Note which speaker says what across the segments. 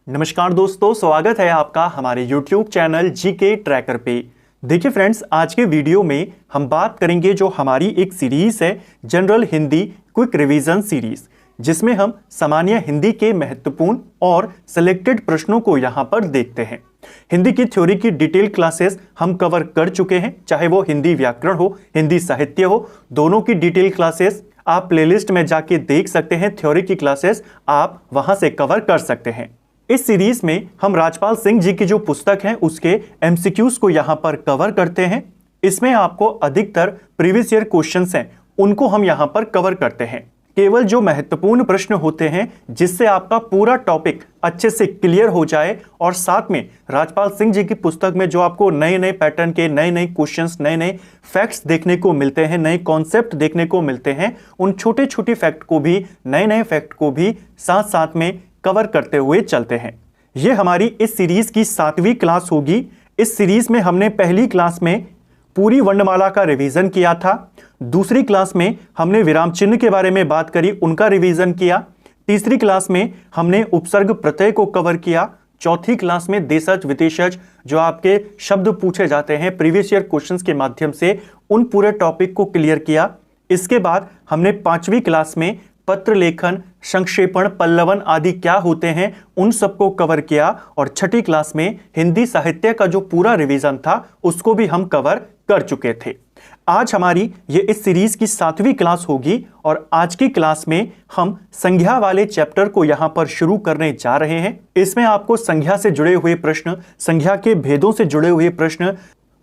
Speaker 1: नमस्कार दोस्तों, स्वागत है आपका हमारे YouTube चैनल जीके ट्रैकर पे। देखिए फ्रेंड्स, आज के वीडियो में हम बात करेंगे जो हमारी एक सीरीज है general Hindi quick revision series, जिसमें हम सामान्य हिंदी के महत्वपूर्ण और सिलेक्टेड प्रश्नों को यहाँ पर देखते हैं। हिंदी की थ्योरी की डिटेल क्लासेस हम कवर कर चुके हैं, चाहे वो हिंदी व्याकरण हो, हिंदी साहित्य हो, दोनों की डिटेल क्लासेस आप प्लेलिस्ट में जाके देख सकते हैं। थ्योरी की क्लासेस आप वहां से कवर कर सकते हैं। इस सीरीज में हम राजपाल सिंह जी की जो पुस्तक है उसके एमसीक्यूज को यहां पर कवर करते हैं। इसमें आपको अधिकतर प्रीवियस ईयर क्वेश्चंस हैं उनको हम यहां पर कवर करते हैं। केवल जो महत्वपूर्ण प्रश्न होते हैं जिससे आपका पूरा टॉपिक अच्छे से क्लियर हो जाए, और साथ में राजपाल सिंह जी की पुस्तक में जो आपको नए नए पैटर्न के नए नए क्वेश्चंस, नए नए फैक्ट्स देखने को मिलते हैं, नए कॉन्सेप्ट देखने को मिलते हैं, उन छोटे छोटे फैक्ट को भी, नए नए फैक्ट को भी साथ साथ में कवर करते हुए चलते हैं। यह हमारी इस सीरीज की 7वीं क्लास होगी। इस सीरीज में हमने पहली क्लास में पूरी वर्णमाला का रिवीजन किया था। दूसरी क्लास में हमने विराम चिन्ह के बारे में बात करी, उनका रिवीजन किया। तीसरी क्लास में हमने उपसर्ग प्रत्यय को कवर किया। चौथी क्लास में देशज विदेशज जो आपके शब्द पूछे जाते हैं प्रीवियस ईयर क्वेश्चंस के माध्यम से, उन पूरे टॉपिक को क्लियर किया। इसके बाद हमने 5वीं क्लास में पत्र लेखन, संक्षेपण, पल्लवन आदि क्या होते हैं उन सबको कवर किया, और छठी क्लास में हिंदी साहित्य का जो पूरा रिवीजन था उसको भी हम कवर कर चुके थे। आज हमारी ये इस सीरीज की 7वीं क्लास होगी, और आज की क्लास में हम संज्ञा वाले चैप्टर को यहां पर शुरू करने जा रहे हैं। इसमें आपको संज्ञा से जुड़े हुए प्रश्न, संज्ञा के भेदों से जुड़े हुए प्रश्न,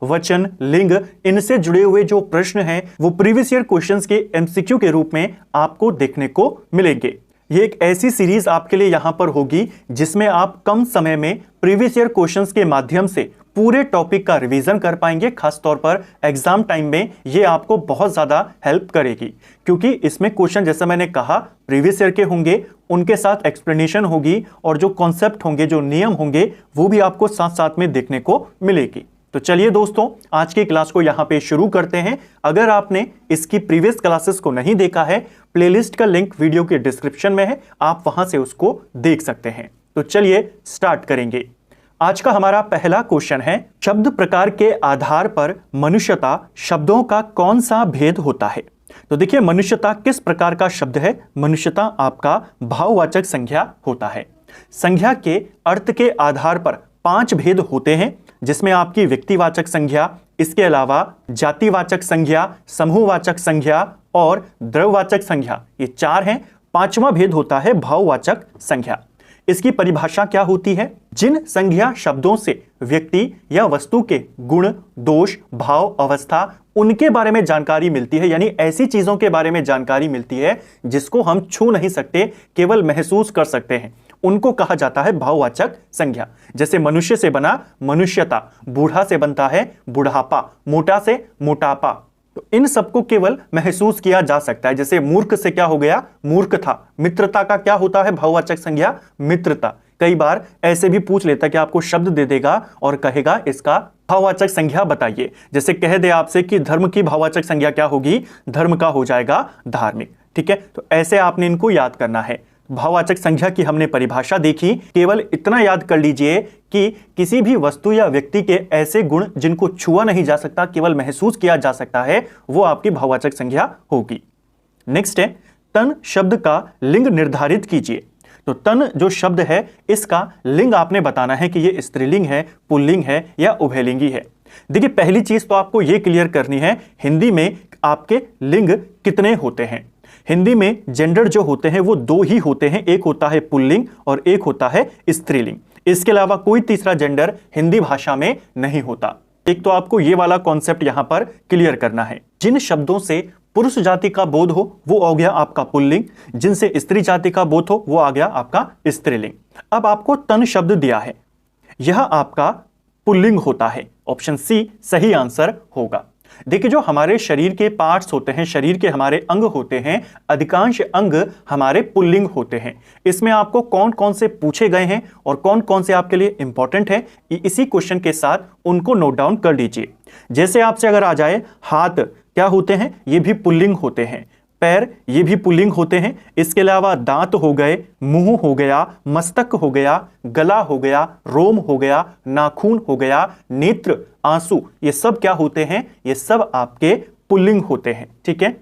Speaker 1: वचन, लिंग, इनसे जुड़े हुए जो प्रश्न हैं वो प्रीवियस ईयर क्वेश्चंस के एमसीक्यू के रूप में आपको देखने को मिलेंगे। ये एक ऐसी सीरीज आपके लिए यहां पर होगी जिसमें आप कम समय में प्रीवियस ईयर क्वेश्चंस के माध्यम से पूरे टॉपिक का रिवीजन कर पाएंगे। खासतौर पर एग्जाम टाइम में ये आपको बहुत ज्यादा हेल्प करेगी, क्योंकि इसमें क्वेश्चन, जैसा मैंने कहा, प्रीवियस ईयर के होंगे, उनके साथ एक्सप्लेनेशन होगी, और जो कॉन्सेप्ट होंगे, जो नियम होंगे, वो भी आपको साथ साथ में देखने को मिलेगी। तो चलिए दोस्तों, आज की क्लास को यहां पे शुरू करते हैं। अगर आपने इसकी प्रीवियस क्लासेस को नहीं देखा है, प्लेलिस्ट का लिंक वीडियो के डिस्क्रिप्शन में है, आप वहां से उसको देख सकते हैं। तो चलिए स्टार्ट करेंगे। आज का हमारा पहला क्वेश्चन है, शब्द प्रकार के आधार पर मनुष्यता शब्दों का कौन सा भेद होता है? तो देखिए, मनुष्यता किस प्रकार का शब्द है? मनुष्यता आपका भाववाचक संज्ञा होता है। संज्ञा के अर्थ के आधार पर 5 भेद होते हैं, जिसमें आपकी व्यक्तिवाचक संज्ञा, इसके अलावा जातिवाचक संज्ञा, समूहवाचक संज्ञा और द्रव्यवाचक संज्ञा, ये 4 हैं। 5वां भेद होता है भाववाचक संज्ञा। इसकी परिभाषा क्या होती है? जिन संज्ञा शब्दों से व्यक्ति या वस्तु के गुण, दोष, भाव, अवस्था, उनके बारे में जानकारी मिलती है, यानी ऐसी चीजों के बारे में जानकारी मिलती है जिसको हम छू नहीं सकते, केवल महसूस कर सकते हैं, उनको कहा जाता है भाववाचक संज्ञा। जैसे मनुष्य से बना मनुष्यता, बूढ़ा से बनता है बुढ़ापा, मोटा से मोटापा, तो इन सबको केवल महसूस किया जा सकता है। जैसे मूर्ख से क्या हो गया? मूर्खता। मित्रता का क्या होता है भाववाचक संज्ञा? मित्रता। कई बार ऐसे भी पूछ लेता है कि आपको शब्द दे देगा और कहेगा इसका भाववाचक संज्ञा बताइए। जैसे कह दे आपसे कि धर्म की भाववाचक संज्ञा क्या होगी? धर्म का हो जाएगा धार्मिक। ठीक है, तो ऐसे आपने इनको याद करना है। भाववाचक संज्ञा की हमने परिभाषा देखी। केवल इतना याद कर लीजिए कि किसी भी वस्तु या व्यक्ति के ऐसे गुण जिनको छुआ नहीं जा सकता, केवल महसूस किया जा सकता है, वो आपकी भाववाचक संज्ञा होगी। नेक्स्ट है, तन शब्द का लिंग निर्धारित कीजिए। तो तन जो शब्द है, इसका लिंग आपने बताना है कि ये स्त्रीलिंग है, पुल्लिंग है या उभयलिंगी है। देखिए, पहली चीज तो आपको ये क्लियर करनी है, हिंदी में आपके लिंग कितने होते हैं। हिंदी में जेंडर जो होते हैं वो 2 ही होते हैं, एक होता है पुल्लिंग और एक होता है स्त्रीलिंग। इसके अलावा कोई तीसरा जेंडर हिंदी भाषा में नहीं होता। एक तो आपको ये वाला कॉन्सेप्ट यहां पर क्लियर करना है। जिन शब्दों से पुरुष जाति का बोध हो वो हो गया आपका पुल्लिंग, जिनसे स्त्री जाति का बोध हो वो आ गया आपका स्त्रीलिंग। अब आपको तन शब्द दिया है, यह आपका पुल्लिंग होता है। ऑप्शन सी सही आंसर होगा। देखिए, जो हमारे शरीर के पार्ट्स होते हैं, शरीर के हमारे अंग होते हैं, अधिकांश अंग हमारे पुल्लिंग होते हैं। इसमें आपको कौन कौन से पूछे गए हैं और कौन कौन से आपके लिए इंपॉर्टेंट है, इसी क्वेश्चन के साथ उनको नोट डाउन कर लीजिए। जैसे आपसे अगर आ जाए हाथ क्या होते हैं, ये भी पुल्लिंग होते हैं। पैर ये भी पुल्लिंग होते हैं। इसके अलावा दांत हो गए, मुंह हो गया, मस्तक हो गया, गला हो गया, रोम हो गया, नाखून हो गया, नेत्र, आंसू, ये सब क्या होते हैं? ये सब आपके पुल्लिंग होते हैं। ठीक है।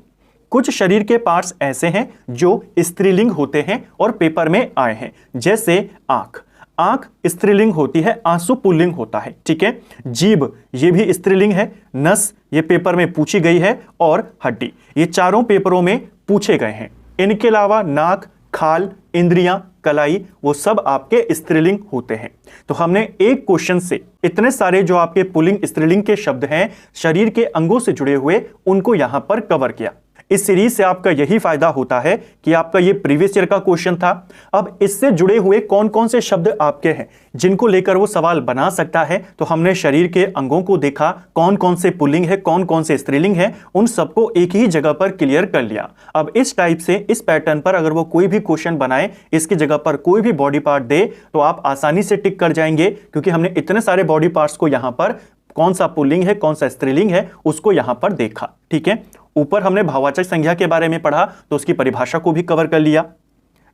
Speaker 1: कुछ शरीर के पार्ट्स ऐसे हैं जो स्त्रीलिंग होते हैं और पेपर में आए हैं, जैसे आंख। आंख स्त्रीलिंग होती है, आंसू पुल्लिंग होता है। ठीक है। जीभ ये भी स्त्रीलिंग है। नस ये पेपर में पूछी गई है, और हड्डी ये चारों पेपरों में पूछे गए हैं। इनके अलावा नाक, खाल, इंद्रियां, कलाई, वो सब आपके स्त्रीलिंग होते हैं। तो हमने एक क्वेश्चन से इतने सारे जो आपके पुल्लिंग स्त्रीलिंग के शब्द हैं शरीर के अंगों से जुड़े हुए, उनको यहां पर कवर किया। इस सीरीज से आपका यही फायदा होता है कि आपका ये प्रीवियस ईयर का क्वेश्चन था। अब इससे जुड़े हुए कौन कौन से शब्द आपके हैं जिनको लेकर वो सवाल बना सकता है, तो हमने शरीर के अंगों को देखा, कौन कौन से पुल्लिंग है, कौन कौन से स्त्रीलिंग है, उन सबको एक ही जगह पर क्लियर कर लिया। अब इस टाइप से, इस पैटर्न पर अगर वो कोई भी क्वेश्चन बनाए, इसकी जगह पर कोई भी बॉडी पार्ट दे, तो आप आसानी से टिक कर जाएंगे, क्योंकि हमने इतने सारे बॉडी पार्ट्स को यहां पर कौन सा पुल्लिंग है, कौन सा स्त्रीलिंग है, उसको यहां पर देखा। ठीक है। ऊपर हमने भाववाचक संज्ञा के बारे में पढ़ा, तो उसकी परिभाषा को भी कवर कर लिया।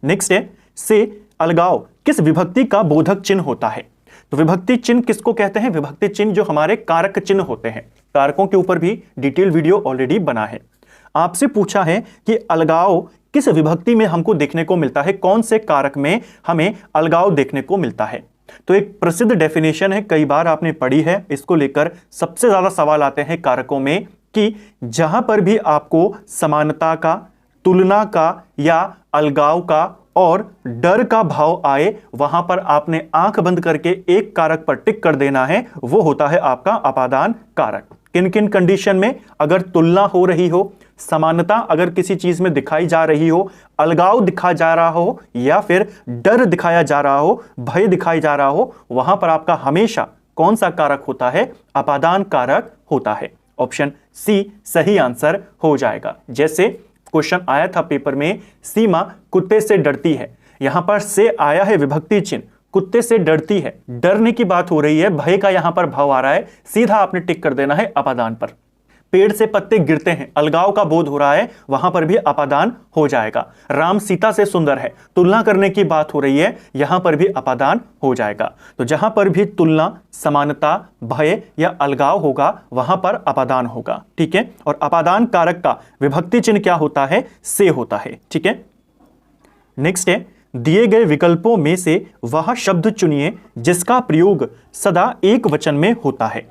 Speaker 1: नेक्स्ट है, से अलगाव किस विभक्ति का बोधक चिन्ह होता है? तो विभक्ति चिन्ह किसको कहते हैं? विभक्ति चिन्ह जो हमारे कारक चिन्ह होते हैं। कारकों के ऊपर भी डिटेल वीडियो ऑलरेडी बना है। आपसे पूछा है कि अलगाव किस विभक्ति में हमको देखने को मिलता है, कौन से कारक में हमें अलगाव देखने को मिलता है? तो एक प्रसिद्ध डेफिनेशन है, कई बार आपने पढ़ी है, इसको लेकर सबसे ज्यादा सवाल आते हैं कारकों में, कि जहां पर भी आपको समानता का, तुलना का या अलगाव का और डर का भाव आए, वहां पर आपने आंख बंद करके एक कारक पर टिक कर देना है, वो होता है आपका अपादान कारक। किन किन कंडीशन में? अगर तुलना हो रही हो, समानता अगर किसी चीज में दिखाई जा रही हो, अलगाव दिखा जा रहा हो, या फिर डर दिखाया जा रहा हो, भय दिखाई जा रहा हो, वहां पर आपका हमेशा कौन सा कारक होता है? अपादान कारक होता है। ऑप्शन सी सही आंसर हो जाएगा। जैसे क्वेश्चन आया था पेपर में, सीमा कुत्ते से डरती है, यहां पर से आया है विभक्ति चिन्ह, कुत्ते से डरती है, डरने की बात हो रही है, भय का यहां पर भाव आ रहा है, सीधा आपने टिक कर देना है अपादान पर। पेड़ से पत्ते गिरते हैं, अलगाव का बोध हो रहा है, वहां पर भी अपादान हो जाएगा। राम सीता से सुंदर है, तुलना करने की बात हो रही है, यहां पर भी अपादान हो जाएगा। तो जहां पर भी तुलना, समानता, भय या अलगाव होगा, वहां पर अपादान होगा। ठीक है। और अपादान कारक का विभक्ति चिन्ह क्या होता है? से होता है। ठीक है। नेक्स्ट है, दिए गए विकल्पों में से वह शब्द चुनिए जिसका प्रयोग सदा एक वचन में होता है।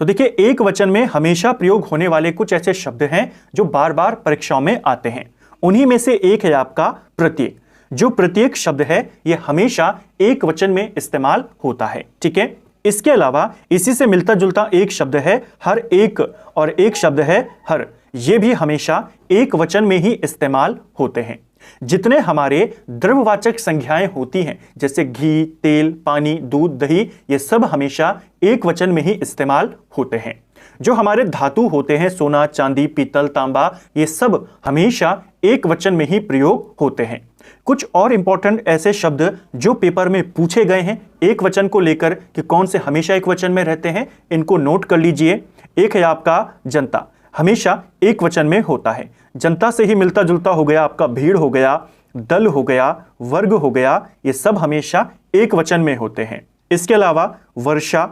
Speaker 1: तो देखिए, एक वचन में हमेशा प्रयोग होने वाले कुछ ऐसे शब्द हैं जो बार बार परीक्षाओं में आते हैं। उन्हीं में से एक है आपका प्रत्येक। जो प्रत्येक शब्द है ये हमेशा एक वचन में इस्तेमाल होता है। ठीक है। इसके अलावा इसी से मिलता जुलता एक शब्द है हर एक, और एक शब्द है हर, ये भी हमेशा एक वचन में ही इस्तेमाल होते हैं। जितने हमारे द्रव्यवाचक संज्ञाएं होती हैं, जैसे घी, तेल, पानी, दूध, दही, ये सब हमेशा एक वचन में ही इस्तेमाल होते हैं। जो हमारे धातु होते हैं, सोना, चांदी, पीतल, तांबा, ये सब हमेशा एक वचन में ही प्रयोग होते हैं। कुछ और इंपॉर्टेंट ऐसे शब्द जो पेपर में पूछे गए हैं एक वचन को लेकर कि कौन से हमेशा एक वचन में रहते हैं, इनको नोट कर लीजिए। एक है आपका जनता, हमेशा एक वचन में होता है। जनता से ही मिलता जुलता हो गया आपका भीड़ हो गया, दल हो गया, वर्ग हो गया, ये सब हमेशा एक वचन में होते हैं। इसके अलावा वर्षा,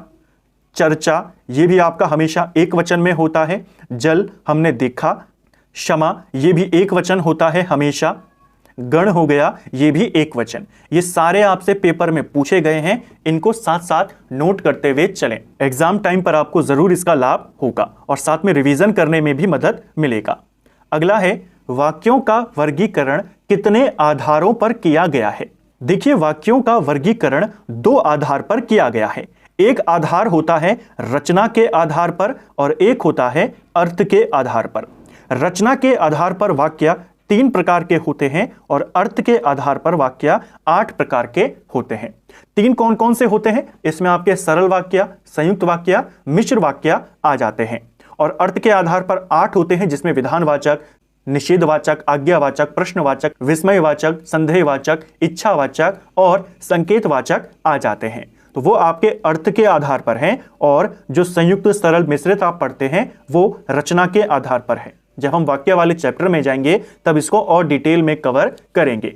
Speaker 1: चर्चा, ये भी आपका हमेशा एक वचन में होता है। जल हमने देखा, क्षमा ये भी एक वचन होता है हमेशा। गण हो गया, ये भी एक वचन। ये सारे आपसे पेपर में पूछे गए हैं, इनको साथ साथ नोट करते हुए चलें। एग्जाम टाइम पर आपको जरूर इसका लाभ होगा और साथ में रिवीजन करने में भी मदद मिलेगा। अगला है, वाक्यों का वर्गीकरण कितने आधारों पर किया गया है? देखिए, वाक्यों का वर्गीकरण दो आधार पर किया गया है। एक आधार होता है रचना के आधार पर और एक होता है अर्थ के आधार पर। रचना के आधार पर वाक्य 3 प्रकार के होते हैं और अर्थ के आधार पर वाक्य 8 प्रकार के होते हैं। 3 कौन कौन से होते हैं? इसमें आपके सरल वाक्य, संयुक्त वाक्य, मिश्र वाक्य आ जाते हैं। और अर्थ के आधार पर 8 होते हैं, जिसमें विधानवाचक, निषेधवाचक, आज्ञावाचक, प्रश्नवाचक, विस्मयवाचक, संदेहवाचक, इच्छावाचक और संकेतवाचक आ जाते हैं। तो वो आपके अर्थ के आधार पर हैं और जो संयुक्त, सरल, मिश्रित आप पढ़ते हैं वो रचना के आधार पर है। जब हम वाक्य वाले चैप्टर में जाएंगे तब इसको और डिटेल में कवर करेंगे।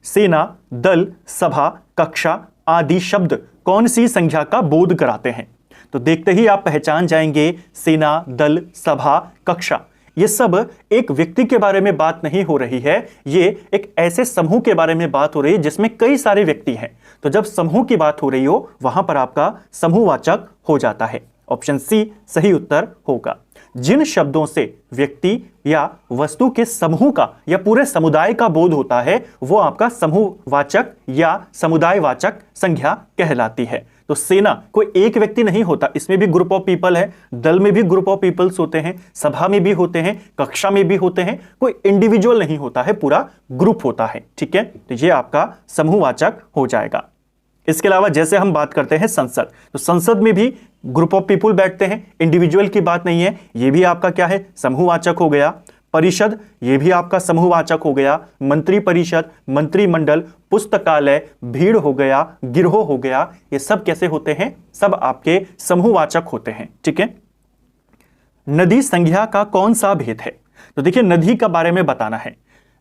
Speaker 1: सेना, दल, सभा, कक्षा आदि शब्द कौन सी संख्या का बोध कराते हैं? तो देखते ही आप पहचान जाएंगे, सेना, दल, सभा, कक्षा, ये सब एक व्यक्ति के बारे में बात नहीं हो रही है, ये एक ऐसे समूह के बारे में बात हो रही है जिसमें कई सारे व्यक्ति हैं। तो जब समूह की बात हो रही हो वहां पर आपका समूहवाचक हो जाता है। ऑप्शन सी सही उत्तर होगा। जिन शब्दों से व्यक्ति या वस्तु के समूह का या पूरे समुदाय का बोध होता है वो आपका समूहवाचक या समुदायवाचक संज्ञा कहलाती है। तो सेना कोई एक व्यक्ति नहीं होता, इसमें भी ग्रुप ऑफ पीपल है, दल में भी ग्रुप ऑफ पीपल्स होते हैं, सभा में भी होते हैं, कक्षा में भी होते हैं, कोई इंडिविजुअल नहीं होता है, पूरा ग्रुप होता है। ठीक है, तो ये आपका समूहवाचक हो जाएगा। इसके अलावा जैसे हम बात करते हैं संसद, तो संसद में भी ग्रुप ऑफ पीपल बैठते हैं, इंडिविजुअल की बात नहीं है, ये भी आपका क्या है, समूहवाचक हो गया। परिषद, ये भी आपका समूहवाचक हो गया। मंत्री परिषद, मंत्रिमंडल, पुस्तकालय, भीड़ हो गया, गिरोह हो गया, ये सब कैसे होते हैं, सब आपके समूहवाचक होते हैं। ठीक है। नदी संज्ञा का कौन सा भेद है? तो देखिए नदी का बारे में बताना है।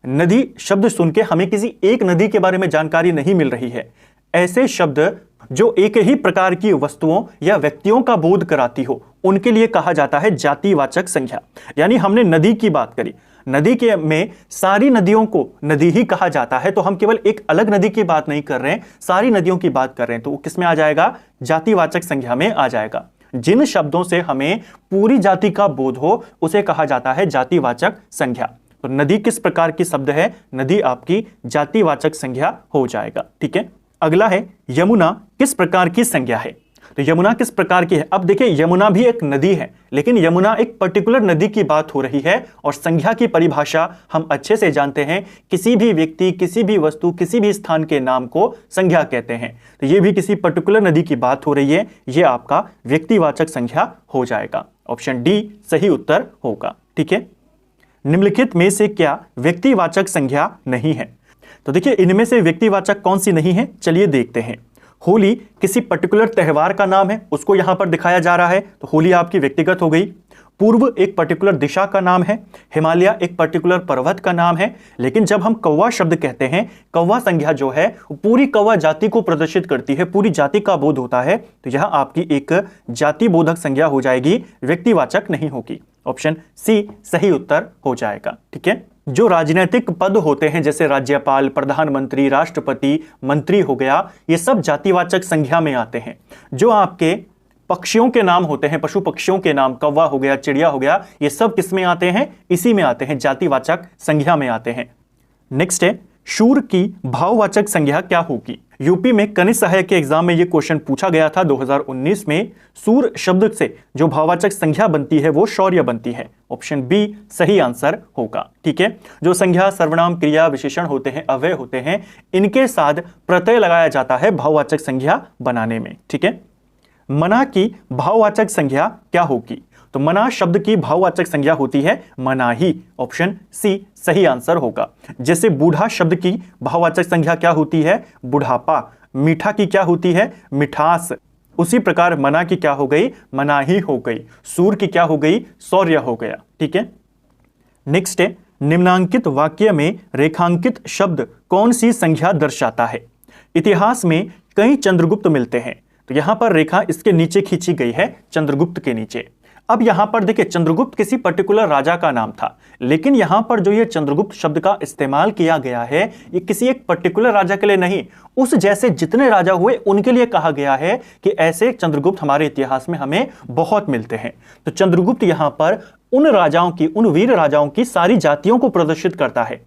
Speaker 1: नदी शब्द सुन के हमें किसी एक नदी के बारे में जानकारी नहीं मिल रही है। ऐसे शब्द जो एक ही प्रकार की वस्तुओं या व्यक्तियों का बोध कराती हो उनके लिए कहा जाता है जातिवाचक संज्ञा। यानी हमने नदी की बात करी, नदी के में सारी नदियों को नदी ही कहा जाता है, तो हम केवल एक अलग नदी की बात नहीं कर रहे हैं, सारी नदियों की बात कर रहे हैं, तो वो किस में आ जाएगा, जातिवाचक संज्ञा में आ जाएगा। जिन शब्दों से हमें पूरी जाति का बोध हो उसे कहा जाता है जातिवाचक संज्ञा। तो नदी किस प्रकार की शब्द है, नदी आपकी जातिवाचक संज्ञा हो जाएगा। ठीक है। अगला है यमुना किस प्रकार की संज्ञा है? तो यमुना किस प्रकार की है? अब देखिए यमुना भी एक नदी है, लेकिन यमुना एक पर्टिकुलर नदी की बात हो रही है और संज्ञा की परिभाषा हम अच्छे से जानते हैं, किसी भी व्यक्ति, किसी भी वस्तु, किसी भी स्थान के नाम को संज्ञा कहते हैं। तो ये भी किसी पर्टिकुलर नदी की बात हो रही है, ये आपका व्यक्तिवाचक संज्ञा हो जाएगा। ऑप्शन डी सही उत्तर होगा। ठीक है। निम्नलिखित में से क्या व्यक्तिवाचक संज्ञा नहीं है? तो देखिए इनमें से व्यक्तिवाचक कौन सी नहीं है, चलिए देखते हैं। होली किसी पर्टिकुलर त्योहार का नाम है, उसको यहां पर दिखाया जा रहा है, तो होली आपकी व्यक्तिगत हो गई। पूर्व एक पर्टिकुलर दिशा का नाम है, हिमालय एक पर्टिकुलर पर्वत का नाम है। लेकिन जब हम कौवा शब्द कहते हैं, कौवा संज्ञा जो है पूरी कौवा जाति को प्रदर्शित करती है, पूरी जाति का बोध होता है, तो यह आपकी एक जाति बोधक संज्ञा हो जाएगी, व्यक्तिवाचक नहीं होगी। ऑप्शन सी सही उत्तर हो जाएगा। ठीक है। जो राजनीतिक पद होते हैं जैसे राज्यपाल, प्रधानमंत्री, राष्ट्रपति, मंत्री हो गया, ये सब जातिवाचक संज्ञा में आते हैं। जो आपके पक्षियों के नाम होते हैं, पशु पक्षियों के नाम, कौवा हो गया, चिड़िया हो गया, ये सब किस में आते हैं, इसी में आते हैं, जातिवाचक संज्ञा में आते हैं। नेक्स्ट है शूर की भाववाचक संज्ञा क्या होगी? यूपी में कनिष्ठ सहायक के एग्जाम में यह क्वेश्चन पूछा गया था 2019 में। सूर शब्द से जो भाववाचक संज्ञा बनती है वो शौर्य बनती है। ऑप्शन बी सही आंसर होगा। ठीक है। जो संज्ञा, सर्वनाम, क्रिया, विशेषण होते हैं, अव्यय होते हैं, इनके साथ प्रत्यय लगाया जाता है भाववाचक संज्ञा बनाने में। ठीक है। मना की भाववाचक संज्ञा क्या होगी? तो मना शब्द की भाववाचक संज्ञा होती है मनाही। ऑप्शन सी सही आंसर होगा। जैसे बूढ़ा शब्द की भाववाचक संज्ञा क्या होती है, बुढ़ापा। मीठा की क्या होती है, मिठास। उसी प्रकार मना की क्या हो गई, मनाही हो गई। सूर की क्या हो गई, शौर्य हो गया। ठीक है। नेक्स्ट है निम्नांकित वाक्य में रेखांकित शब्द कौन सी संज्ञा दर्शाता है? इतिहास में कई चंद्रगुप्त मिलते हैं, तो यहां पर रेखा इसके नीचे खींची गई है, चंद्रगुप्त के नीचे। अब यहां पर देखिए चंद्रगुप्त किसी पर्टिकुलर राजा का नाम था, लेकिन यहां पर जो ये चंद्रगुप्त शब्द का इस्तेमाल किया गया है ये किसी एक पर्टिकुलर राजा के लिए नहीं, उस जैसे जितने राजा हुए उनके लिए कहा गया है कि ऐसे चंद्रगुप्त हमारे इतिहास में हमें बहुत मिलते हैं। तो चंद्रगुप्त यहां पर उन राजाओं की, उन वीर राजाओं की सारी जातियों को प्रदर्शित करता है।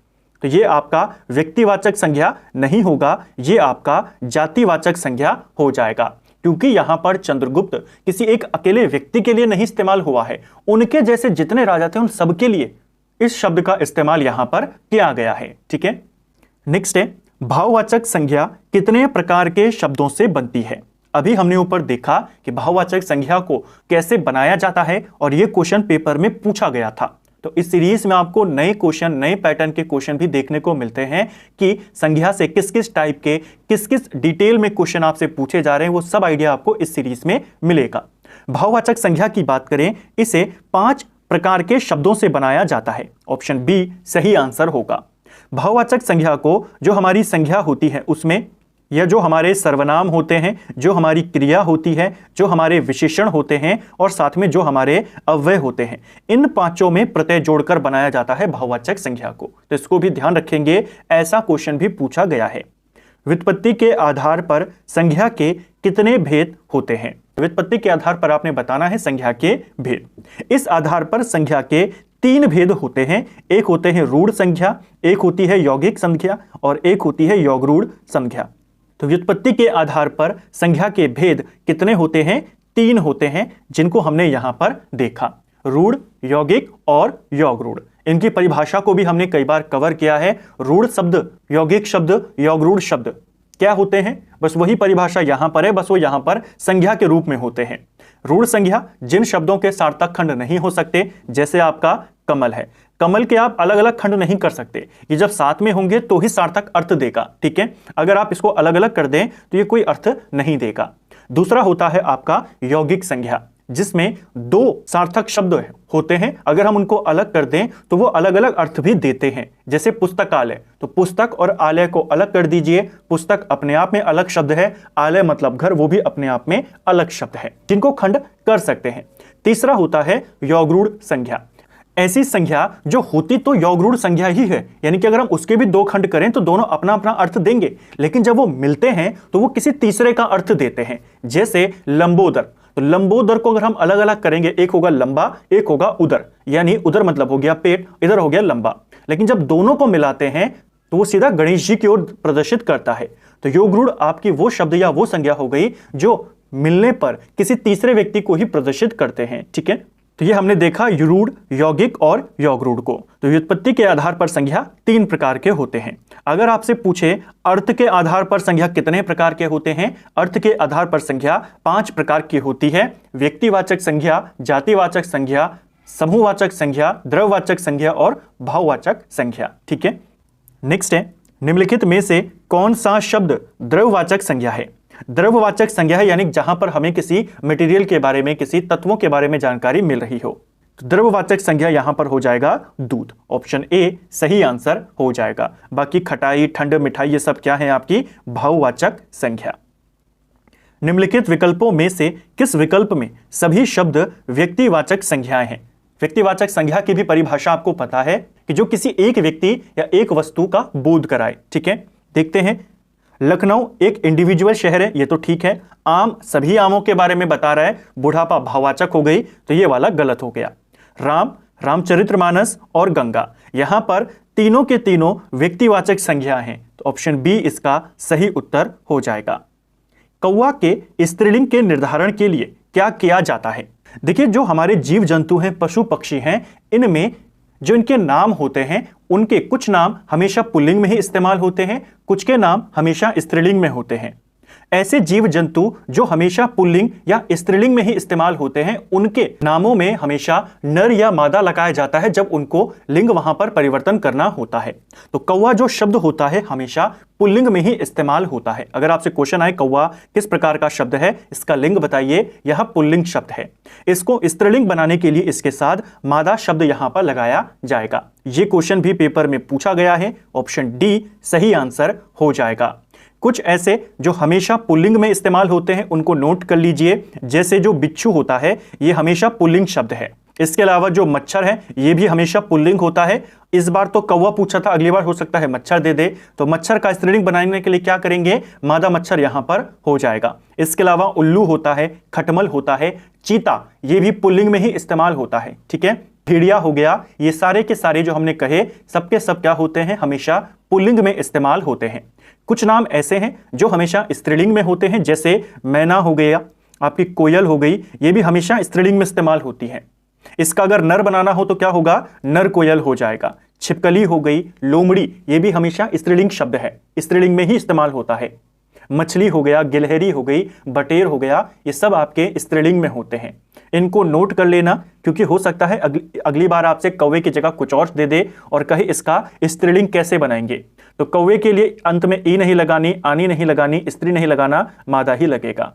Speaker 1: तो ये आपका व्यक्तिवाचक संज्ञा नहीं होगा, ये आपका जातिवाचक संज्ञा हो जाएगा, क्योंकि यहां पर चंद्रगुप्त किसी एक अकेले व्यक्ति के लिए नहीं इस्तेमाल हुआ है, उनके जैसे जितने राजा थे उन सबके लिए इस शब्द का इस्तेमाल यहां पर किया गया है। ठीक है। नेक्स्ट है भाववाचक संज्ञा कितने प्रकार के शब्दों से बनती है? अभी हमने ऊपर देखा कि भाववाचक संज्ञा को कैसे बनाया जाता है और यह क्वेश्चन पेपर में पूछा गया था। तो इस सीरीज में आपको नए क्वेश्चन, नए पैटर्न के क्वेश्चन भी देखने को मिलते हैं कि संज्ञा से किस किस टाइप के, किस किस डिटेल में क्वेश्चन आपसे पूछे जा रहे हैं, वो सब आइडिया आपको इस सीरीज में मिलेगा। भाववाचक संज्ञा की बात करें, इसे 5 प्रकार के शब्दों से बनाया जाता है? ऑप्शन बी सही आंसर होगा। भाववाचक संज्ञा को जो हमारी संज्ञा होती है उसमें, या जो हमारे सर्वनाम होते हैं, जो हमारी क्रिया होती है, जो हमारे विशेषण होते हैं और साथ में जो हमारे अव्यय होते हैं, इन पांचों में प्रत्यय जोड़कर बनाया जाता है भाववाचक संज्ञा को। तो इसको भी ध्यान रखेंगे, ऐसा क्वेश्चन भी पूछा गया है। व्युत्पत्ति के आधार पर संज्ञा के कितने भेद होते हैं? व्युत्पत्ति के आधार पर आपने बताना है संज्ञा के भेद। इस आधार पर संज्ञा के 3 भेद होते हैं। एक होते हैं रूढ़ संज्ञा, एक होती है यौगिक संज्ञा और एक होती है यौगरूढ़ संज्ञा। तो व्युत्पत्ति के आधार पर संज्ञा के भेद कितने होते हैं? 3 होते हैं, जिनको हमने यहां पर देखा, रूढ़, यौगिक और यौगरूढ़। इनकी परिभाषा को भी हमने कई बार कवर किया है। रूढ़ शब्द, यौगिक शब्द, यौगरूढ़ शब्द क्या होते हैं? बस वही परिभाषा यहां पर है, बस वो यहां पर संज्ञा के रूप में होते हैं। रूढ़ संज्ञा जिन शब्दों के सार्थक खंड नहीं हो सकते, जैसे आपका कमल है, कमल के आप अलग अलग खंड नहीं कर सकते, ये जब साथ में होंगे तो ही सार्थक अर्थ देगा, ठीक है। अगर आप इसको अलग अलग कर दें तो ये कोई अर्थ नहीं देगा। दूसरा होता है आपका यौगिक संज्ञा, जिसमें 2 सार्थक शब्द होते हैं, अगर हम उनको अलग कर दें तो वो अलग अलग अर्थ भी देते हैं। जैसे पुस्तकालय, तो पुस्तक और आलय को अलग कर दीजिए, पुस्तक अपने आप में अलग शब्द है, आलय मतलब घर, वो भी अपने आप में अलग शब्द है, जिनको खंड कर सकते हैं। तीसरा होता है यौगरूढ़ संज्ञा, ऐसी संज्ञा जो होती तो यौगरूढ़ संज्ञा ही है, यानी कि अगर हम उसके भी 2 खंड करें तो दोनों अपना अपना अर्थ देंगे, लेकिन जब वो मिलते हैं तो वो किसी तीसरे का अर्थ देते हैं। जैसे लंबोदर, तो लंबोदर को अगर हम अलग अलग करेंगे, एक होगा लंबा, एक होगा उदर, यानी उदर मतलब हो गया पेट, इधर हो गया लंबा, लेकिन जब दोनों को मिलाते हैं तो वो सीधा गणेश जी की ओर प्रदर्शित करता है। तो यौगरूढ़ आपकी वो शब्द या वो संज्ञा हो गई जो मिलने पर किसी तीसरे व्यक्ति को ही प्रदर्शित करते हैं, ठीक है। तो ये हमने देखा रूढ़, यौगिक और यौगरूढ़ को। तो व्युत्पत्ति के आधार पर संज्ञा 3 प्रकार के होते हैं। अगर आपसे पूछे अर्थ के आधार पर संज्ञा कितने प्रकार के होते हैं, अर्थ के आधार पर संज्ञा 5 प्रकार की होती है। व्यक्तिवाचक संज्ञा, जातिवाचक संज्ञा, समूहवाचक संज्ञा, द्रव्यवाचक संज्ञा और भाववाचक संज्ञा, ठीक है। नेक्स्ट है, निम्नलिखित में से कौन सा शब्द द्रव्यवाचक संज्ञा है? द्रव्यवाचक संज्ञा है यानी जहां पर हमें किसी मटेरियल के बारे में, किसी तत्वों के बारे में जानकारी मिल रही हो। तो द्रव्यवाचक संज्ञा यहां पर हो जाएगा दूध, ऑप्शन ए सही आंसर हो जाएगा। बाकी खटाई, ठंड, मिठाई ये सब क्या है? आपकी भाववाचक संज्ञा। निम्नलिखित विकल्पों में से किस विकल्प में सभी शब्द व्यक्तिवाचक संज्ञाएं हैं? व्यक्तिवाचक संज्ञा की भी परिभाषा आपको पता है कि जो किसी एक व्यक्ति या एक वस्तु का बोध कराए, ठीक है। देखते हैं, लखनऊ एक इंडिविजुअल शहर है, ये तो ठीक है। आम, सभी आमों के बारे में बता रहा है, बुढ़ापा भाववाचक हो गई, तो ये वाला गलत हो गया। राम, रामचरितमानस और गंगा, यहां पर तीनों के तीनों व्यक्तिवाचक संज्ञा हैं, तो ऑप्शन बी इसका सही उत्तर हो जाएगा। कौवा के स्त्रीलिंग के निर्धारण के लिए क्या किया जाता है? देखिए, जो हमारे जीव जंतु हैं, पशु पक्षी हैं, इनमें जो इनके नाम होते हैं, उनके कुछ नाम हमेशा पुल्लिंग में ही इस्तेमाल होते हैं, कुछ के नाम हमेशा स्त्रीलिंग में होते हैं। ऐसे जीव जंतु जो हमेशा पुल्लिंग या स्त्रीलिंग में ही इस्तेमाल होते हैं, उनके नामों में हमेशा नर या मादा लगाया जाता है जब उनको लिंग वहां पर परिवर्तन करना होता है। तो कौवा जो शब्द होता है हमेशा पुल्लिंग में ही इस्तेमाल होता है। अगर आपसे क्वेश्चन आए कौवा किस प्रकार का शब्द है, इसका लिंग बताइए, यह पुल्लिंग शब्द है। इसको स्त्रीलिंग बनाने के लिए इसके साथ मादा शब्द यहां पर लगाया जाएगा। यह क्वेश्चन भी पेपर में पूछा गया है, ऑप्शन डी सही आंसर हो जाएगा। कुछ ऐसे जो हमेशा पुल्लिंग में इस्तेमाल होते हैं उनको नोट कर लीजिए, जैसे जो बिच्छू होता है ये हमेशा पुल्लिंग शब्द है। इसके अलावा जो मच्छर है ये भी हमेशा पुल्लिंग होता है। इस बार तो कौवा पूछा था, अगली बार हो सकता है मच्छर दे दे, तो मच्छर का स्त्रीलिंग बनाने के लिए क्या करेंगे, मादा मच्छर यहां पर हो जाएगा। इसके अलावा उल्लू होता है, खटमल होता है, चीता ये भी पुल्लिंग में ही इस्तेमाल होता है, ठीक है। भेड़िया हो गया, ये सारे के सारे जो हमने कहे सबके सब क्या होते हैं, हमेशा पुल्लिंग में इस्तेमाल होते हैं। कुछ नाम ऐसे हैं जो हमेशा स्त्रीलिंग में होते हैं, जैसे मैना हो गया, आपकी कोयल हो गई, ये भी हमेशा स्त्रीलिंग में इस्तेमाल होती है। इसका अगर नर बनाना हो तो क्या होगा, नर कोयल हो जाएगा। छिपकली हो गई, लोमड़ी, ये भी हमेशा स्त्रीलिंग शब्द है, स्त्रीलिंग में ही इस्तेमाल होता है। मछली हो गया, गिलहरी हो गई, बटेर हो गया, ये सब आपके स्त्रीलिंग में होते हैं। इनको नोट कर लेना, क्योंकि हो सकता है अगली बार आपसे कौवे की जगह कुछ और दे दे और कहे इसका स्त्रीलिंग कैसे बनाएंगे। तो कौवे के लिए अंत में ई नहीं लगानी, आनी नहीं लगानी, स्त्री नहीं लगाना, मादा ही लगेगा।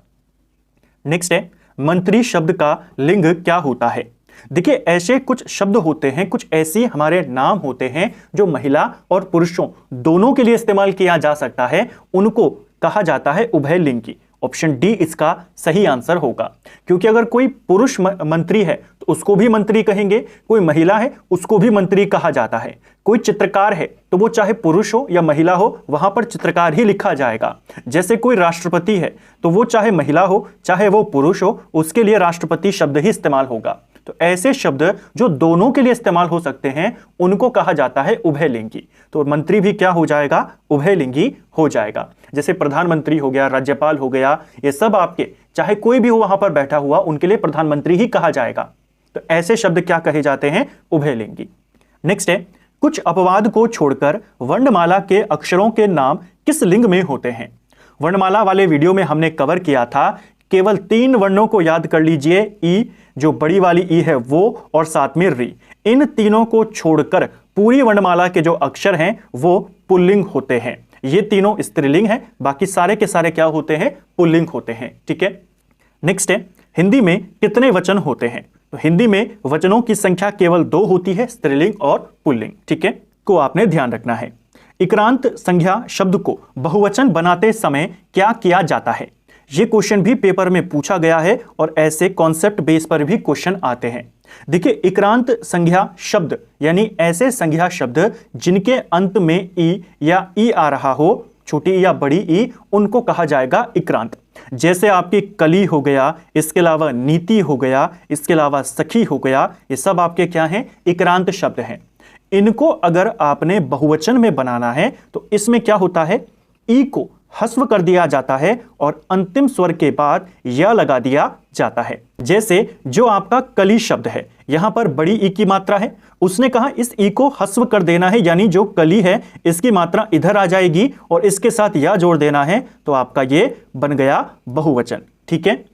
Speaker 1: नेक्स्ट है, मंत्री शब्द का लिंग क्या होता है? देखिए ऐसे कुछ शब्द होते हैं, कुछ ऐसे हमारे नाम होते हैं जो महिला और पुरुषों दोनों के लिए इस्तेमाल किया जा सकता है, उनको कहा जाता है उभयलिंगी। ऑप्शन डी इसका सही आंसर होगा, क्योंकि अगर कोई पुरुष मंत्री है तो उसको भी मंत्री कहेंगे, कोई महिला है उसको भी मंत्री कहा जाता है, कोई चित्रकार है तो वो चाहे पुरुष हो या महिला हो वहां पर चित्रकार ही लिखा जाएगा। जैसे कोई राष्ट्रपति है तो वो चाहे महिला हो चाहे वो पुरुष हो उसके लिए राष्ट्रपति शब्द ही इस्तेमाल होगा। तो ऐसे शब्द जो दोनों के लिए इस्तेमाल हो सकते हैं उनको कहा जाता है उभयलिंगी। तो मंत्री भी क्या हो जाएगा, उभयलिंगी हो जाएगा। जैसे प्रधानमंत्री हो गया, राज्यपाल हो गया, ये सब आपके चाहे कोई भी हो वहां पर बैठा हुआ उनके लिए प्रधानमंत्री ही कहा जाएगा। तो ऐसे शब्द क्या कहे जाते हैं, उभयलिंगी। नेक्स्ट है, कुछ अपवाद को छोड़कर वर्णमाला के अक्षरों के नाम किस लिंग में होते हैं। वर्णमाला वाले वीडियो में हमने कवर किया था, केवल 3 वर्णों को याद कर लीजिए, ई जो बड़ी वाली ई है वो, और साथ में री। इन तीनों को छोड़कर पूरी वर्णमाला के जो अक्षर हैं वो पुल्लिंग होते हैं। ये तीनों स्त्रीलिंग हैं, बाकी सारे के सारे क्या होते हैं, पुल्लिंग होते हैं। ठीक है। नेक्स्ट है, हिंदी में कितने वचन होते हैं। तो हिंदी में वचनों की संख्या केवल 2 होती है, स्त्रीलिंग और पुल्लिंग। ठीक है, को आपने ध्यान रखना है। इक्रांत संज्ञा शब्द को बहुवचन बनाते समय क्या किया जाता है। ये क्वेश्चन भी पेपर में पूछा गया है और ऐसे कॉन्सेप्ट बेस पर भी क्वेश्चन आते हैं। देखिए इक्रांत संज्ञा शब्द यानी ऐसे संज्ञा शब्द जिनके अंत में ई या ई आ रहा हो, छोटी या बड़ी ई, उनको कहा जाएगा इक्रांत। जैसे आपकी कली हो गया, इसके अलावा नीति हो गया, इसके अलावा सखी हो गया, ये सब आपके क्या हैं, इक्रांत शब्द हैं। इनको अगर आपने बहुवचन में बनाना है तो इसमें क्या होता है, ई को हस्व कर दिया जाता है और अंतिम स्वर के बाद या लगा दिया जाता है। जैसे जो आपका कली शब्द है, यहां पर बड़ी ई की मात्रा है, उसने कहा इस ई को हस्व कर देना है, यानी जो कली है इसकी मात्रा इधर आ जाएगी और इसके साथ या जोड़ देना है, तो आपका ये बन गया बहुवचन। ठीक है।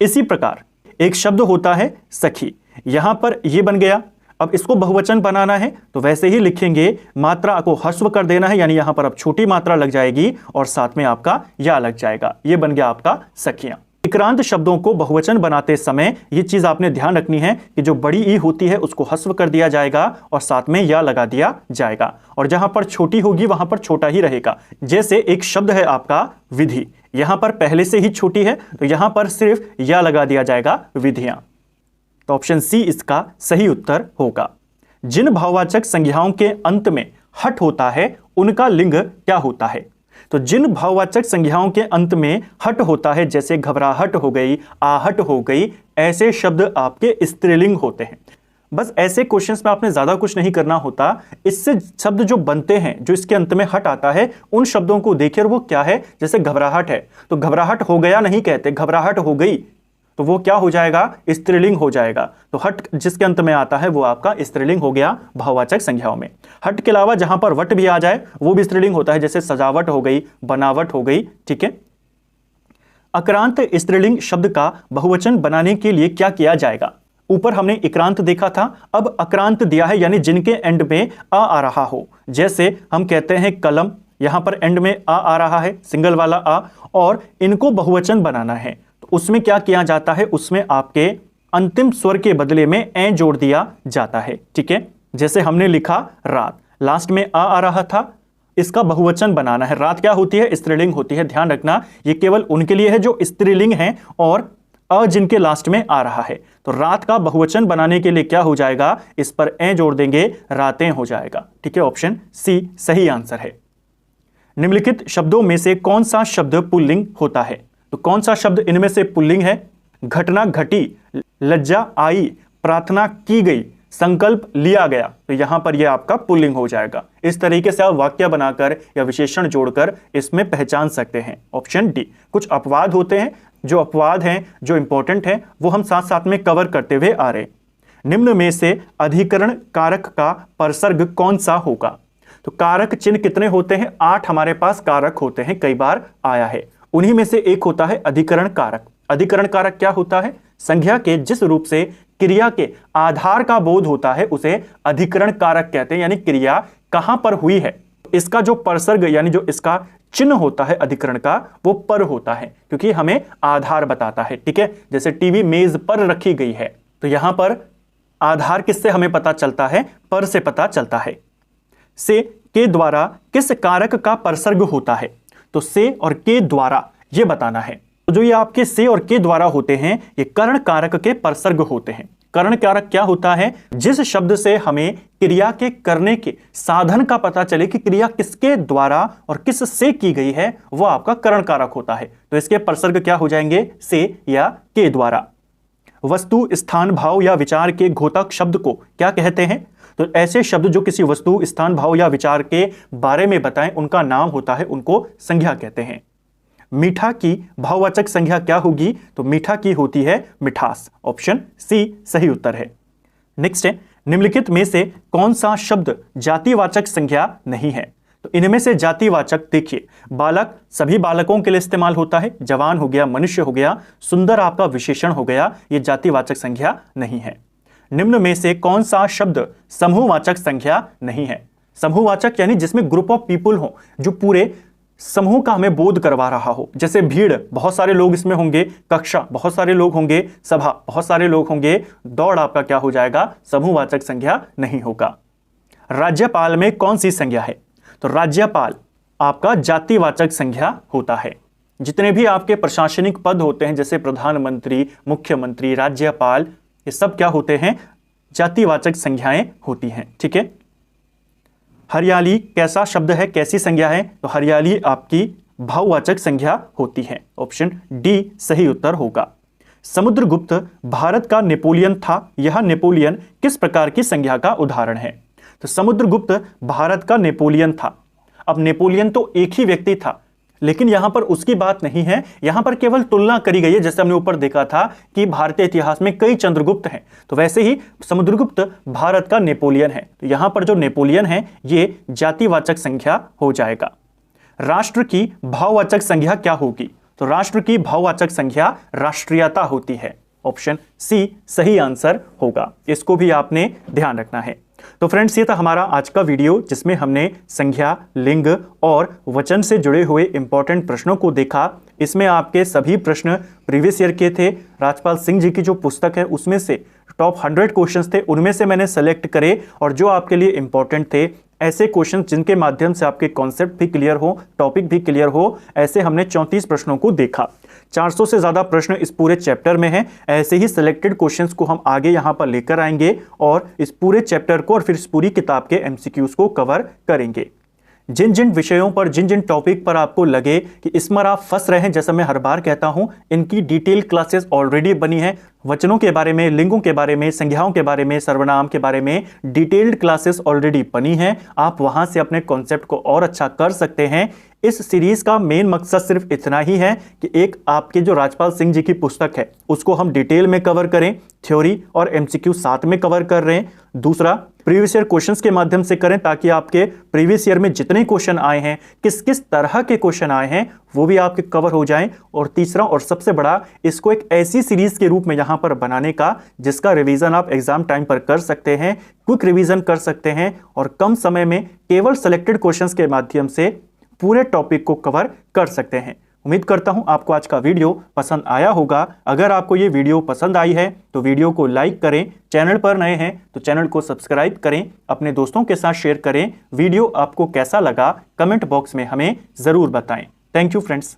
Speaker 1: इसी प्रकार एक शब्द होता है सखी, यहां पर ये बन गया। अब इसको बहुवचन बनाना है तो वैसे ही लिखेंगे, मात्रा को हस्व कर देना है, यानी यहां पर अब छोटी मात्रा लग जाएगी और साथ में आपका या लग जाएगा, ये बन गया आपका सखियां। इक्रांत शब्दों को बहुवचन बनाते समय ये चीज आपने ध्यान रखनी है कि जो बड़ी ई होती है उसको हस्व कर दिया जाएगा और साथ में या लगा दिया जाएगा, और जहां पर छोटी होगी वहां पर छोटा ही रहेगा। जैसे एक शब्द है आपका विधि, यहां पर पहले से ही छोटी है तो यहां पर सिर्फ या लगा दिया जाएगा, विधियां। तो ऑप्शन सी इसका सही उत्तर होगा। जिन भाववाचक संज्ञाओं के अंत में हट होता है उनका लिंग क्या होता है। तो जिन भाववाचक संज्ञाओं के अंत में हट होता है, जैसे घबराहट हो गई, आहट हो गई, ऐसे शब्द आपके स्त्रीलिंग होते हैं। बस ऐसे क्वेश्चंस में आपने ज्यादा कुछ नहीं करना होता, इससे शब्द जो बनते हैं जो इसके अंत में हट आता है उन शब्दों को देखिए और वो क्या है। जैसे घबराहट है तो घबराहट हो गया नहीं कहते, घबराहट हो गई, तो वो क्या हो जाएगा, स्त्रीलिंग हो जाएगा। तो हट जिसके अंत में आता है वो आपका स्त्रीलिंग हो गया भाववाचक संज्ञाओं में। हट के अलावा जहां पर वट भी आ जाए वो भी स्त्रीलिंग होता है, जैसे सजावट हो गई, बनावट हो गई। ठीक है। अक्रांत स्त्रीलिंग शब्द का बहुवचन बनाने के लिए क्या किया जाएगा। ऊपर हमने इक्रांत देखा था, अब अक्रांत दिया है, यानी जिनके एंड में आ रहा हो। जैसे हम कहते हैं कलम, यहां पर एंड में आ रहा है, सिंगल वाला आ, और इनको बहुवचन बनाना है तो उसमें क्या किया जाता है, उसमें आपके अंतिम स्वर के बदले में ए जोड़ दिया जाता है। ठीक है। जैसे हमने लिखा रात, लास्ट में आ रहा था, इसका बहुवचन बनाना है। रात क्या होती है, स्त्रीलिंग होती है। ध्यान रखना ये केवल उनके लिए है जो स्त्रीलिंग है और अ जिनके लास्ट में आ रहा है। तो रात का बहुवचन बनाने के लिए क्या हो जाएगा, इस पर ए जोड़ देंगे, रातें हो जाएगा। ठीक है। ऑप्शन सी सही आंसर है। निम्नलिखित शब्दों में से कौन सा शब्द पुल्लिंग होता है। तो कौन सा शब्द इनमें से पुल्लिंग है। घटना घटी, लज्जा आई, प्रार्थना की गई, संकल्प लिया गया, तो यहां पर यह आपका पुल्लिंग हो जाएगा। इस तरीके से आप वाक्य बनाकर या विशेषण जोड़कर इसमें पहचान सकते हैं। Option D. कुछ अपवाद होते हैं, जो अपवाद हैं जो इंपॉर्टेंट हैं वो हम साथ साथ में कवर करते हुए आ रहे। निम्न में से अधिकरण कारक का परसर्ग कौन सा होगा। तो कारक चिन्ह कितने होते हैं, 8 हमारे पास कारक होते हैं, कई बार आया है। उन्हीं में से एक होता है अधिकरण कारक। अधिकरण कारक क्या होता है, संज्ञा के जिस रूप से क्रिया के आधार का बोध होता है उसे अधिकरण कारक कहते हैं, यानी क्रिया कहां पर हुई है, इसका जो परसर्ग यानी जो इसका चिन्ह होता है अधिकरण का वो पर होता है, क्योंकि हमें आधार बताता है। ठीक है। जैसे टीवी मेज पर रखी गई है तो यहां पर आधार किससे हमें पता चलता है? पर से पता चलता है। से के द्वारा किस कारक का परसर्ग होता है? तो से और के द्वारा ये बताना है। तो जो ये आपके से और के द्वारा होते हैं ये कर्ण कारक के परसर्ग होते हैं। कर्ण कारक क्या होता है? जिस शब्द से हमें क्रिया के करने के साधन का पता चले कि क्रिया किसके द्वारा और किस से की गई है, वो आपका कर्ण कारक होता है। तो इसके परसर्ग क्या हो जाएंगे? से या के द्वारा। वस्तु, स्थान, भाव या विचार के घोतक शब्द को क्या कहते हैं? तो ऐसे शब्द जो किसी वस्तु, स्थान, भाव या विचार के बारे में बताएं उनका नाम होता है, उनको संज्ञा कहते हैं। मीठा की भाववाचक संज्ञा क्या होगी? तो मीठा की होती है मिठास। ऑप्शन सी सही उत्तर है। नेक्स्ट है, निम्नलिखित में से कौन सा शब्द जातिवाचक संज्ञा नहीं है? तो इनमें से जातिवाचक देखिए, बालक सभी बालकों के लिए इस्तेमाल होता है, जवान हो गया, मनुष्य हो गया, सुंदर आपका विशेषण हो गया, ये जातिवाचक संज्ञा नहीं है। निम्न में से कौन सा शब्द समूहवाचक संज्ञा नहीं है? समूहवाचक यानी जिसमें ग्रुप ऑफ पीपुल हो, जो पूरे समूह का हमें बोध करवा रहा हो। जैसे भीड़, बहुत सारे लोग इसमें होंगे, कक्षा बहुत सारे लोग होंगे, सभा बहुत सारे लोग होंगे, दौड़ आपका क्या हो जाएगा? समूहवाचक संज्ञा नहीं होगा। राज्यपाल में कौन सी संज्ञा है? तो राज्यपाल आपका जातिवाचक संज्ञा होता है। जितने भी आपके प्रशासनिक पद होते हैं जैसे प्रधानमंत्री, मुख्यमंत्री, राज्यपाल, ये सब क्या होते हैं? जातिवाचक संज्ञाएं होती हैं। ठीक है। हरियाली कैसा शब्द है, कैसी संज्ञा है? तो हरियाली आपकी भाववाचक संज्ञा होती है। ऑप्शन डी सही उत्तर होगा। समुद्रगुप्त भारत का नेपोलियन था, यह नेपोलियन किस प्रकार की संज्ञा का उदाहरण है? तो समुद्रगुप्त भारत का नेपोलियन था। अब नेपोलियन तो एक ही व्यक्ति था, लेकिन यहां पर उसकी बात नहीं है, यहां पर केवल तुलना करी गई है। जैसे हमने ऊपर देखा था कि भारतीय इतिहास में कई चंद्रगुप्त हैं, तो वैसे ही समुद्रगुप्त भारत का नेपोलियन है। तो यहां पर जो नेपोलियन है ये जातिवाचक संज्ञा हो जाएगा। राष्ट्र की भाववाचक संज्ञा क्या होगी? तो राष्ट्र की भाववाचक संज्ञा राष्ट्रीयता होती है। ऑप्शन सी सही आंसर होगा। इसको भी आपने ध्यान रखना है। तो फ्रेंड्स, ये था हमारा आज का वीडियो जिसमें हमने संज्ञा, लिंग और वचन से जुड़े हुए इंपॉर्टेंट प्रश्नों को देखा। इसमें आपके सभी प्रश्न प्रीवियस ईयर के थे। राजपाल सिंह जी की जो पुस्तक है उसमें से टॉप 100 क्वेश्चंस थे, उनमें से मैंने सेलेक्ट करे और जो आपके लिए इंपॉर्टेंट थे, ऐसे क्वेश्चन जिनके माध्यम से आपके कॉन्सेप्ट भी क्लियर हो, टॉपिक भी क्लियर हो, ऐसे हमने 34 प्रश्नों को देखा। 400 से ज्यादा प्रश्न इस पूरे चैप्टर में हैं। ऐसे ही सिलेक्टेड क्वेश्चंस को हम आगे यहां पर लेकर आएंगे और इस पूरे चैप्टर को और फिर इस पूरी किताब के एमसीक्यूज को कवर करेंगे। जिन जिन विषयों पर, जिन जिन टॉपिक पर आपको लगे कि इसमें आप फंस रहे हैं, जैसा मैं हर बार कहता हूं, इनकी डिटेल क्लासेस ऑलरेडी बनी है। वचनों के बारे में, लिंगों के बारे में, संज्ञाओं के बारे में, सर्वनाम के बारे में डिटेल्ड क्लासेस ऑलरेडी बनी है। आप वहां से अपने कॉन्सेप्ट को और अच्छा कर सकते हैं। इस सीरीज का मेन मकसद सिर्फ इतना ही है कि एक आपके जो राजपाल सिंह जी की पुस्तक है उसको हम डिटेल में कवर करें, थ्योरी और एमसीक्यू साथ में कवर कर रहे हैं। दूसरा, प्रीवियस ईयर क्वेश्चंस के माध्यम से करें ताकि आपके प्रीवियस ईयर में जितने क्वेश्चन आए हैं, किस किस तरह के क्वेश्चन आए हैं, वो भी आपके कवर हो जाएं। और तीसरा और सबसे बड़ा, इसको एक ऐसी सीरीज के रूप में यहां पर बनाने का जिसका रिवीजन आप एग्जाम टाइम पर कर सकते हैं, क्विक रिवीजन कर सकते हैं और कम समय में केवल सेलेक्टेड क्वेश्चंस के माध्यम से पूरे टॉपिक को कवर कर सकते हैं। उम्मीद करता हूं आपको आज का वीडियो पसंद आया होगा। अगर आपको ये वीडियो पसंद आई है तो वीडियो को लाइक करें, चैनल पर नए हैं तो चैनल को सब्सक्राइब करें, अपने दोस्तों के साथ शेयर करें। वीडियो आपको कैसा लगा कमेंट बॉक्स में हमें ज़रूर बताएं। Thank you friends.